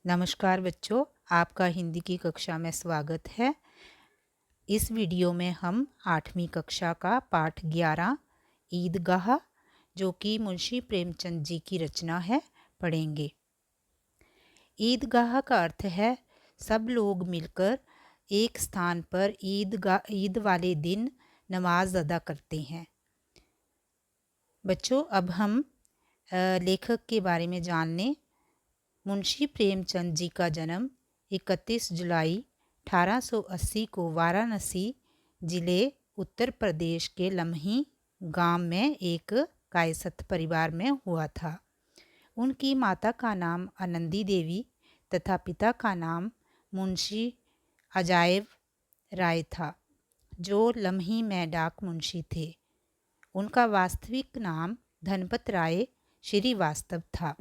नमस्कार बच्चों, आपका हिंदी की कक्षा में स्वागत है। इस वीडियो में हम 8वीं कक्षा का पाठ 11 ईदगाह, जो कि मुंशी प्रेमचंद जी की रचना है, पढ़ेंगे। ईदगाह का अर्थ है सब लोग मिलकर एक स्थान पर ईद वाले दिन नमाज अदा करते हैं। बच्चों, अब हम लेखक के बारे में जान लें। मुंशी प्रेमचंद जी का जन्म 31 जुलाई 1880 को वाराणसी जिले उत्तर प्रदेश के लम्ही गांव में एक कायस्थ परिवार में हुआ था। उनकी माता का नाम आनंदी देवी तथा पिता का नाम मुंशी अजायब राय था, जो लम्ही में डाक मुंशी थे। उनका वास्तविक नाम धनपत राय श्रीवास्तव था।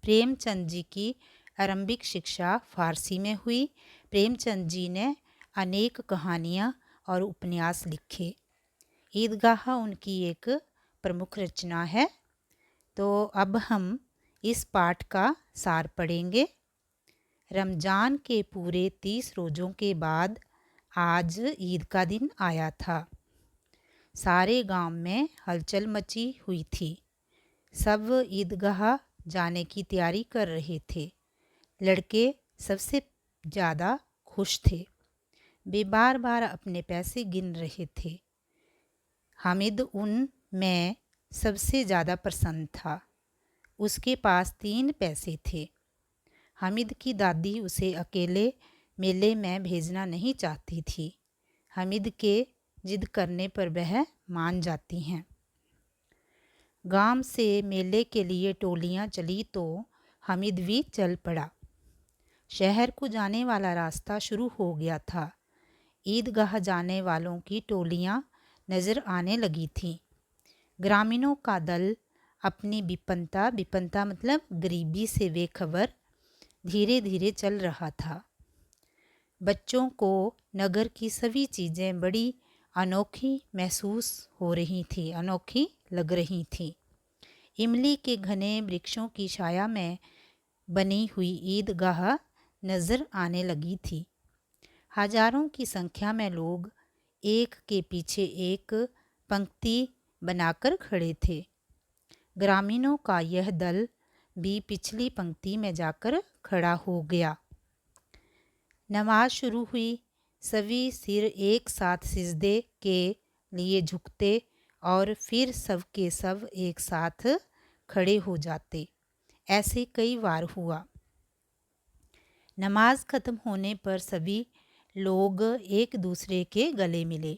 प्रेमचंद जी की आरंभिक शिक्षा फारसी में हुई। प्रेमचंद जी ने अनेक कहानियाँ और उपन्यास लिखे। ईदगाह उनकी एक प्रमुख रचना है। तो अब हम इस पाठ का सार पढ़ेंगे। रमज़ान के पूरे 30 रोज़ों के बाद आज ईद का दिन आया था। सारे गांव में हलचल मची हुई थी। सब ईदगाह जाने की तैयारी कर रहे थे। लड़के सबसे ज़्यादा खुश थे। वे बार बार अपने पैसे गिन रहे थे। हामिद उन में सबसे ज़्यादा प्रसन्न था। उसके पास 3 पैसे थे। हामिद की दादी उसे अकेले मेले में भेजना नहीं चाहती थी। हामिद के जिद करने पर वह मान जाती हैं। गांव से मेले के लिए टोलियां चली तो हामिद भी चल पड़ा। शहर को जाने वाला रास्ता शुरू हो गया था। ईदगाह जाने वालों की टोलियां नज़र आने लगी थीं। ग्रामीणों का दल अपनी विपन्नता मतलब गरीबी से बेखबर धीरे धीरे चल रहा था। बच्चों को नगर की सभी चीज़ें बड़ी अनोखी महसूस हो रही थी, अनोखी लग रही थी। इमली के घने वृक्षों की छाया में बनी हुई ईदगाह नज़र आने लगी थी। हजारों की संख्या में लोग एक के पीछे एक पंक्ति बनाकर खड़े थे। ग्रामीणों का यह दल भी पिछली पंक्ति में जाकर खड़ा हो गया। नमाज शुरू हुई। सभी सिर एक साथ सिजदे के लिए झुकते और फिर सब के सब एक साथ खड़े हो जाते। ऐसे कई बार हुआ। नमाज ख़त्म होने पर सभी लोग एक दूसरे के गले मिले।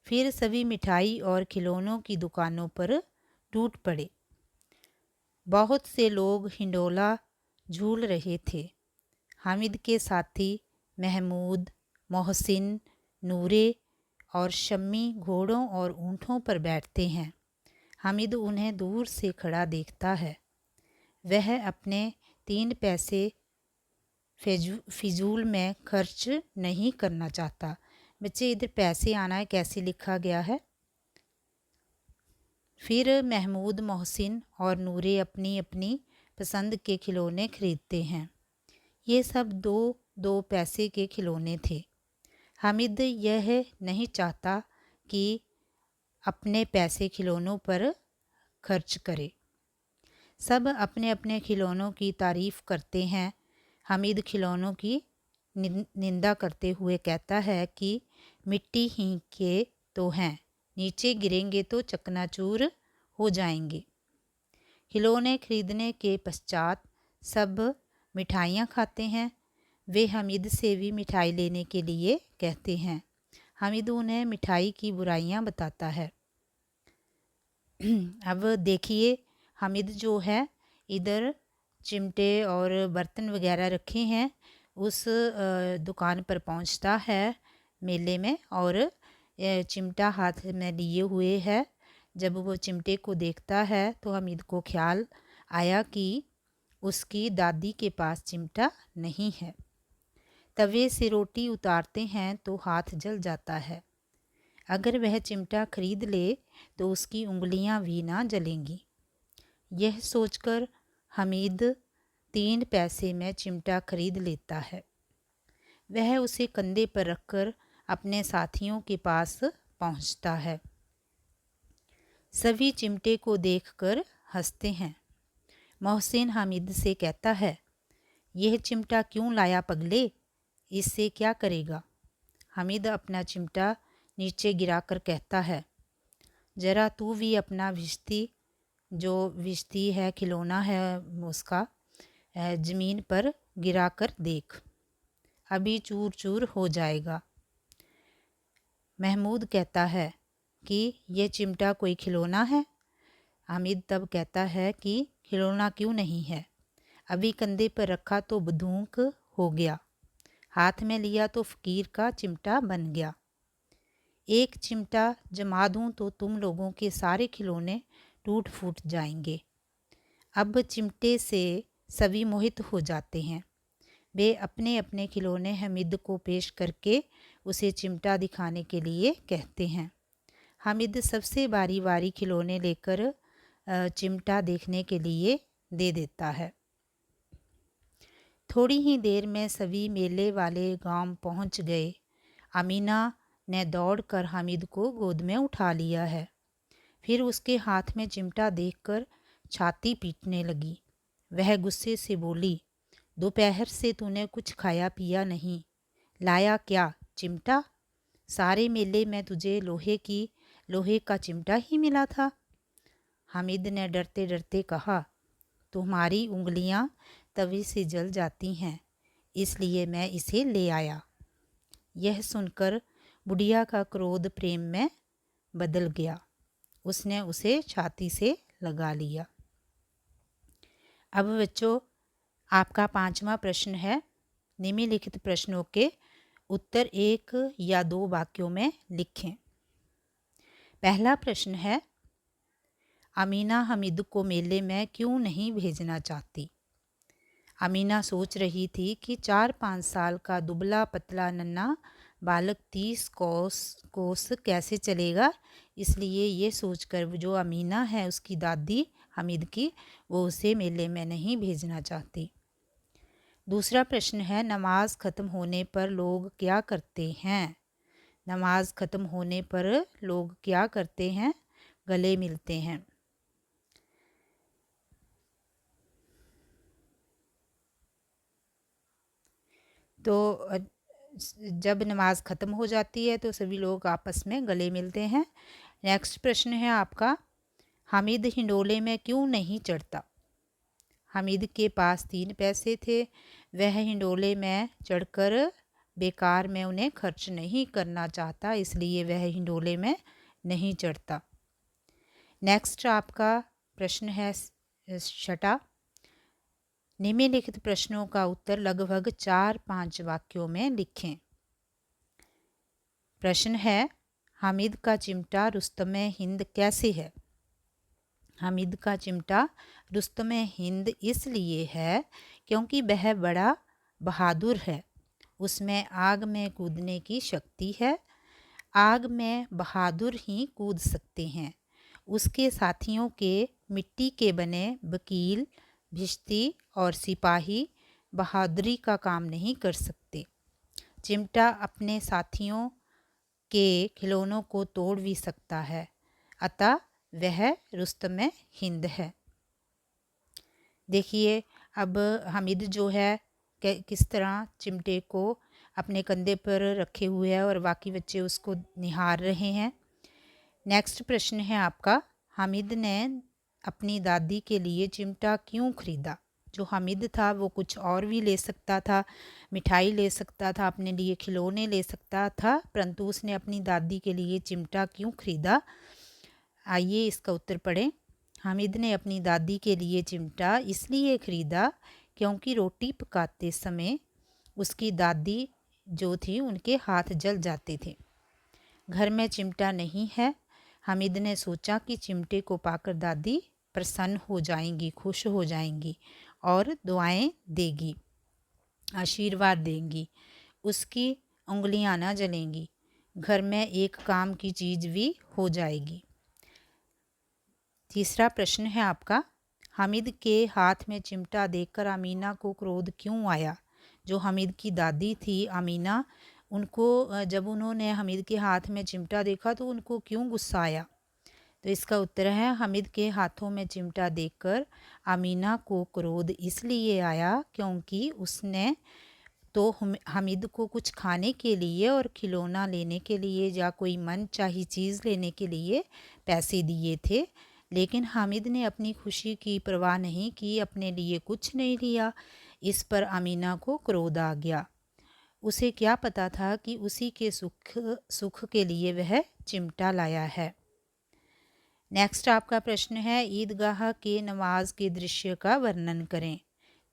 फिर सभी मिठाई और खिलौनों की दुकानों पर टूट पड़े। बहुत से लोग हिंडोला झूल रहे थे। हामिद के साथी महमूद, मोहसिन, नूरे और शम्मी घोड़ों और ऊँटों पर बैठते हैं। हामिद उन्हें दूर से खड़ा देखता है। वह अपने 3 पैसे फिजूल में खर्च नहीं करना चाहता। बच्चे, इधर पैसे आना है, कैसे लिखा गया है। फिर महमूद, मोहसिन और नूरे अपनी अपनी पसंद के खिलौने खरीदते हैं। ये सब 2-2 पैसे के खिलौने थे। हामिद यह नहीं चाहता कि अपने पैसे खिलौनों पर खर्च करे। सब अपने अपने खिलौनों की तारीफ़ करते हैं। हामिद खिलौनों की निंदा करते हुए कहता है कि मिट्टी ही के तो हैं, नीचे गिरेंगे तो चकनाचूर हो जाएंगे। खिलौने खरीदने के पश्चात सब मिठाइयाँ खाते हैं। वे हामिद से भी मिठाई लेने के लिए कहते हैं। हामिद उन्हें मिठाई की बुराइयां बताता है। अब देखिए, हामिद जो है इधर चिमटे और बर्तन वगैरह रखे हैं, उस दुकान पर पहुंचता है मेले में और चिमटा हाथ में लिए हुए है। जब वो चिमटे को देखता है तो हामिद को ख्याल आया कि उसकी दादी के पास चिमटा नहीं है। तवे से रोटी उतारते हैं तो हाथ जल जाता है। अगर वह चिमटा खरीद ले तो उसकी उंगलियां भी ना जलेंगी। यह सोचकर हामिद 3 पैसे में चिमटा खरीद लेता है। वह उसे कंधे पर रखकर अपने साथियों के पास पहुंचता है। सभी चिमटे को देखकर हंसते हैं। मोहसिन हामिद से कहता है, यह चिमटा क्यों लाया पगले, इससे क्या करेगा? हामिद अपना चिमटा नीचे गिराकर कहता है, ज़रा तू भी अपना विश्ती है खिलौना है उसका ज़मीन पर गिराकर देख, अभी चूर चूर हो जाएगा। महमूद कहता है कि यह चिमटा कोई खिलौना है? हामिद तब कहता है कि खिलौना क्यों नहीं है, अभी कंधे पर रखा तो बंदूक हो गया, हाथ में लिया तो फ़कीर का चिमटा बन गया। एक चिमटा जमा दूँ तो तुम लोगों के सारे खिलौने टूट फूट जाएंगे। अब चिमटे से सभी मोहित हो जाते हैं। वे अपने अपने खिलौने हामिद को पेश करके उसे चिमटा दिखाने के लिए कहते हैं। हामिद सबसे बारी बारी खिलौने लेकर चिमटा देखने के लिए दे देता है। थोड़ी ही देर में सभी मेले वाले गांव पहुंच गए। अमीना ने दौड़कर हामिद को गोद में उठा लिया है। फिर उसके हाथ में चिमटा देखकर छाती पीटने लगी। वह गुस्से से बोली, दोपहर से तूने कुछ खाया पिया नहीं, लाया क्या चिमटा? सारे मेले में तुझे लोहे का चिमटा ही मिला था। हामिद ने डरते डरते कहा, तुम्हारी उंगलियां तवे से जल जाती हैं, इसलिए मैं इसे ले आया। यह सुनकर बुढ़िया का क्रोध प्रेम में बदल गया। उसने उसे छाती से लगा लिया। अब बच्चों, आपका 5वां प्रश्न है। निम्नलिखित प्रश्नों के उत्तर 1 या 2 वाक्यों में लिखें। पहला प्रश्न है, अमीना हामिद को मेले में क्यों नहीं भेजना चाहती? अमीना सोच रही थी कि 4-5 साल का दुबला पतला नन्हा बालक 30 कोस कैसे चलेगा, इसलिए ये सोचकर जो अमीना है उसकी दादी हामिद की, वो उसे मेले में नहीं भेजना चाहती। दूसरा प्रश्न है, नमाज ख़त्म होने पर लोग क्या करते हैं? नमाज ख़त्म होने पर लोग क्या करते हैं? गले मिलते हैं। तो जब नमाज ख़त्म हो जाती है तो सभी लोग आपस में गले मिलते हैं। नेक्स्ट प्रश्न है आपका, हामिद हिंडोले में क्यों नहीं चढ़ता? हामिद के पास 3 पैसे थे। वह हिंडोले में चढ़कर बेकार में उन्हें खर्च नहीं करना चाहता, इसलिए वह हिंडोले में नहीं चढ़ता। नेक्स्ट आपका प्रश्न है 6, निम्नलिखित प्रश्नों का उत्तर लगभग 4-5 वाक्यों में लिखें। प्रश्न है, हामिद का चिमटा रुस्तमे हिंद कैसे है? हामिद का चिमटा रुस्तमे हिंद इसलिए है क्योंकि वह बड़ा बहादुर है। उसमें आग में कूदने की शक्ति है। आग में बहादुर ही कूद सकते हैं। उसके साथियों के मिट्टी के बने वकील, भिश्ती और सिपाही बहादुरी का काम नहीं कर सकते। चिमटा अपने साथियों के खिलौनों को तोड़ भी सकता है, अतः वह रुस्तमे हिंद है। देखिए अब हामिद जो है किस तरह चिमटे को अपने कंधे पर रखे हुए है और बाकी बच्चे उसको निहार रहे हैं। नेक्स्ट प्रश्न है आपका, हामिद ने अपनी दादी के लिए चिमटा क्यों खरीदा? जो हामिद था वो कुछ और भी ले सकता था, मिठाई ले सकता था, अपने लिए खिलौने ले सकता था, परंतु उसने अपनी दादी के लिए चिमटा क्यों खरीदा? आइए इसका उत्तर पढ़ें। हामिद ने अपनी दादी के लिए चिमटा इसलिए खरीदा क्योंकि रोटी पकाते समय उसकी दादी जो थी उनके हाथ जल जाते थे। घर में चिमटा नहीं है। हामिद ने सोचा कि चिमटे को पाकर दादी प्रसन्न हो जाएंगी, खुश हो जाएंगी और दुआएं देगी, आशीर्वाद देंगी, उसकी उंगलियां ना जलेंगी, घर में एक काम की चीज़ भी हो जाएगी। तीसरा प्रश्न है आपका, हामिद के हाथ में चिमटा देखकर अमीना को क्रोध क्यों आया? जो हामिद की दादी थी अमीना, उनको जब उन्होंने हामिद के हाथ में चिमटा देखा तो उनको क्यों गुस्सा आया? तो इसका उत्तर है, हामिद के हाथों में चिमटा देखकर अमीना को क्रोध इसलिए आया क्योंकि उसने तो हामिद को कुछ खाने के लिए और खिलौना लेने के लिए या कोई मनचाही चीज़ लेने के लिए पैसे दिए थे, लेकिन हामिद ने अपनी खुशी की परवाह नहीं की, अपने लिए कुछ नहीं लिया। इस पर अमीना को क्रोध आ गया। उसे क्या पता था कि उसी के सुख सुख के लिए वह चिमटा लाया है। नेक्स्ट आपका प्रश्न है, ईदगाह के नमाज के दृश्य का वर्णन करें।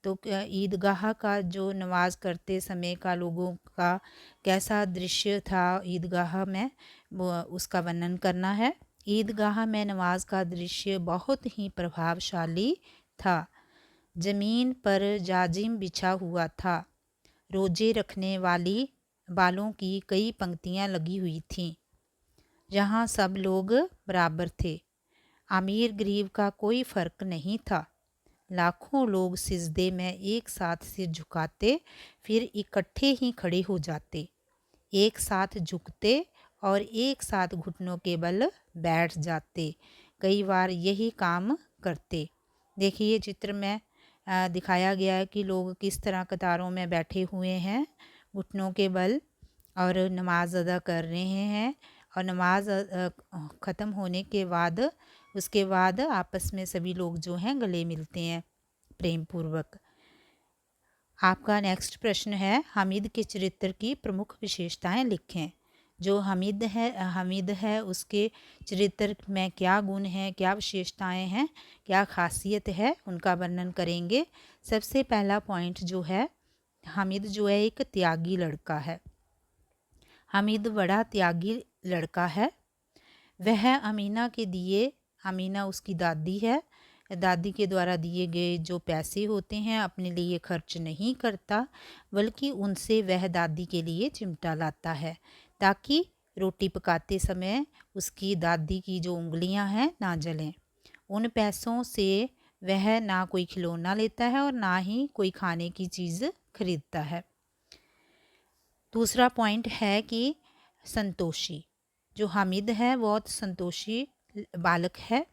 तो ईदगाह का जो नमाज करते समय का लोगों का कैसा दृश्य था ईदगाह में, वो उसका वर्णन करना है। ईदगाह में नमाज का दृश्य बहुत ही प्रभावशाली था। ज़मीन पर जाजिम बिछा हुआ था। रोजे रखने वालों की कई पंक्तियां लगी हुई थीं, जहां सब लोग बराबर थे। अमीर गरीब का कोई फ़र्क नहीं था। लाखों लोग सिजदे में एक साथ सिर झुकाते, फिर इकट्ठे ही खड़े हो जाते, एक साथ झुकते और एक साथ घुटनों के बल बैठ जाते। कई बार यही काम करते। देखिए चित्र में दिखाया गया है कि लोग किस तरह कतारों में बैठे हुए हैं, घुटनों के बल, और नमाज अदा कर रहे हैं। और नमाज ख़त्म होने के बाद उसके बाद आपस में सभी लोग जो हैं गले मिलते हैं प्रेम पूर्वक। आपका नेक्स्ट प्रश्न है, हामिद के चरित्र की प्रमुख विशेषताएं लिखें। जो हामिद है उसके चरित्र में क्या गुण हैं, क्या विशेषताएं हैं, क्या खासियत है, उनका वर्णन करेंगे। सबसे पहला पॉइंट जो है, हामिद जो है एक त्यागी लड़का है। हामिद बड़ा त्यागी लड़का है। वह अमीना के दिए, अमीना उसकी दादी है, दादी के द्वारा दिए गए जो पैसे होते हैं अपने लिए खर्च नहीं करता, बल्कि उनसे वह दादी के लिए चिमटा लाता है ताकि रोटी पकाते समय उसकी दादी की जो उंगलियां हैं ना जलें। उन पैसों से वह ना कोई खिलौना लेता है और ना ही कोई खाने की चीज़ खरीदता है। दूसरा पॉइंट है कि संतोषी। जो हामिद है बहुत संतोषी बालक है।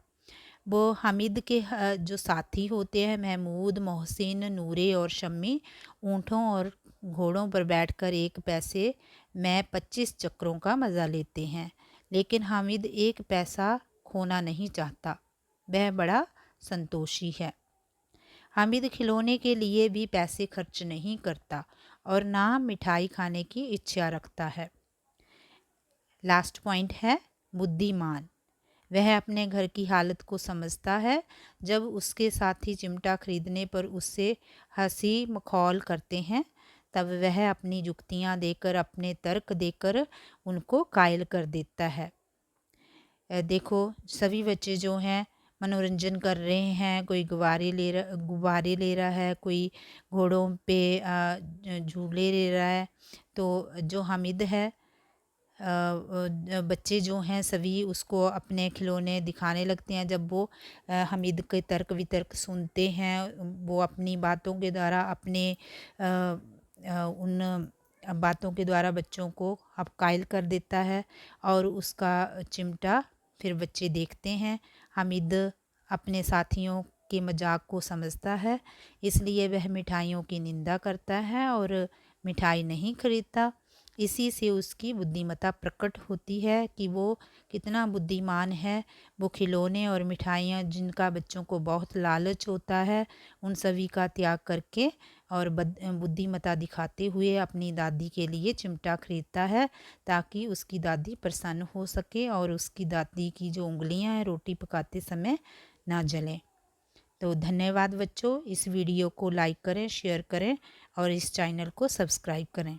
वो हामिद के जो साथी होते हैं महमूद, मोहसिन, नूरे और शम्मी, ऊँटों और घोड़ों पर बैठकर एक पैसे में 25 चक्रों का मज़ा लेते हैं, लेकिन हामिद एक पैसा खोना नहीं चाहता। वह बड़ा संतोषी है। हामिद खिलौने के लिए भी पैसे खर्च नहीं करता और ना मिठाई खाने की इच्छा रखता है। लास्ट पॉइंट है बुद्धिमान। वह अपने घर की हालत को समझता है। जब उसके साथी चिमटा खरीदने पर उससे हंसी मखौल करते हैं, तब वह अपनी जुक्तियां देकर, अपने तर्क देकर उनको कायल कर देता है। देखो सभी बच्चे जो हैं मनोरंजन कर रहे हैं, कोई गुब्बारे ले रहा है, कोई घोड़ों पे झूले ले रहा है। तो जो हामिद है बच्चे जो हैं सभी उसको अपने खिलौने दिखाने लगते हैं। जब वो हामिद के तर्क वितर्क सुनते हैं, वो अपनी बातों के द्वारा अपने उन बातों के द्वारा बच्चों को अब कायल कर देता है और उसका चिमटा फिर बच्चे देखते हैं। हामिद अपने साथियों के मजाक को समझता है, इसलिए वह मिठाइयों की निंदा करता है और मिठाई नहीं खरीदता। इसी से उसकी बुद्धिमत्ता प्रकट होती है कि वो कितना बुद्धिमान है। वो खिलौने और मिठाइयाँ जिनका बच्चों को बहुत लालच होता है, उन सभी का त्याग करके और बुद्धिमत्ता दिखाते हुए अपनी दादी के लिए चिमटा खरीदता है ताकि उसकी दादी प्रसन्न हो सके और उसकी दादी की जो उंगलियां हैं रोटी पकाते समय ना जलें। तो धन्यवाद बच्चों। इस वीडियो को लाइक करें, शेयर करें और इस चैनल को सब्सक्राइब करें।